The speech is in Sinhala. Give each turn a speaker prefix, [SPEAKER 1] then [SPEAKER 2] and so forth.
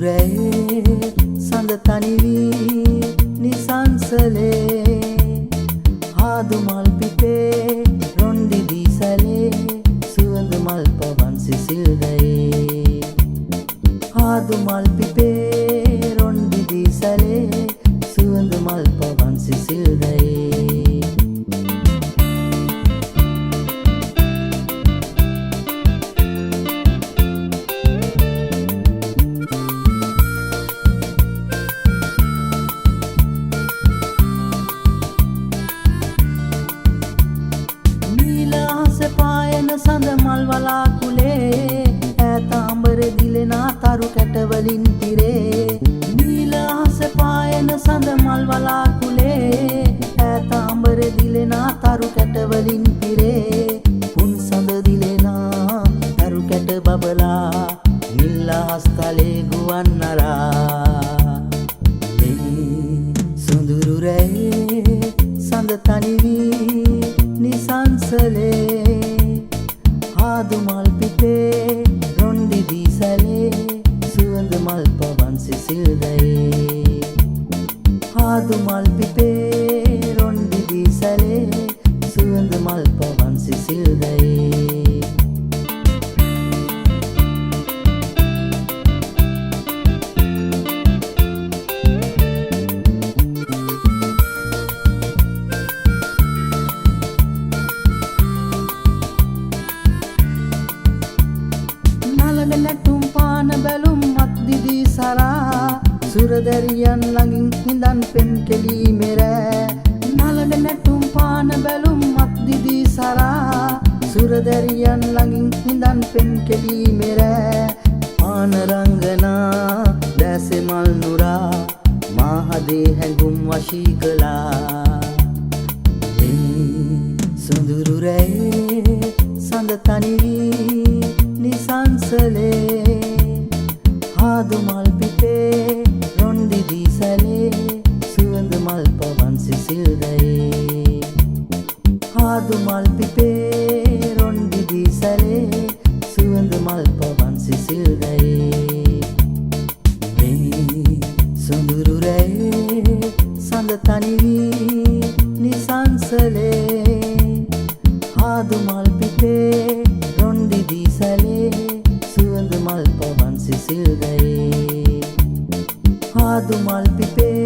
[SPEAKER 1] රැයේ සඳ තනි වී නිසංසලේ ආදු මල් පිපේ රොන්දි දීසලේ සුවඳ මල් පවන් සිසිල් දයේ ආදු මල් පිපේ රොන්දි දීසලේ සුවඳ මල් පවන් සිසිල් දයේ සඳ මල් වලාකුලේ ඈත අඹර දිලෙනා තරු කැටවලින් පිරේ නීල අහස පායන සඳ මල් වලාකුලේ ඈත අඹර දිලෙනා තරු කැටවලින් පිරේ පුන් සඳ දිලෙනා තරු කැට බබලා නිල් අහස් තලේ ගුවන් නරා මේ සොඳුරු රැයේ සඳ තනි වී නිසංසලේ ආදු මල් පිපේ රොන්දි දීසලේ සුවඳ මල් පවන් සිසිල් දයේ ආදු මල් පිපේ රොන්දි දීසලේ සුවඳ මල් පවන් සිසිල් දයේ නැටුම් පාන බැලුම් මත් දිදී සරා සුරදරියන් ළඟින් හිඳන් පෙම් කෙලී මෙරෑ නලඩ නැටුම් පාන බැලුම් මත් දිදී සරා සුරදරියන් ළඟින් හිඳන් පෙම් කෙලී මෙරෑ පාන රංගනා දැසේ මල් නුරා මාහදේ හැඟුම් වශී කළා මේ සොඳුරු රැයේ සඳ තනි වී නිසංසලේ ආදු මල් පිපේ රොන්දි දීසලේ සුවඳ මල් පවන් සිසිල් දයේ ආදු මල් පිපේ රොන්දි දීසලේ සුවඳ මල් පවන් සිසිල් දයේ මේ සොඳුරු රැයේ සඳ තනි වී නිසංසලේ ආදු මල් පිපේ රොන්දි දීසලේ සුවඳ මල් පවන් සිසිල් දයේ ආදු මල් පිපේ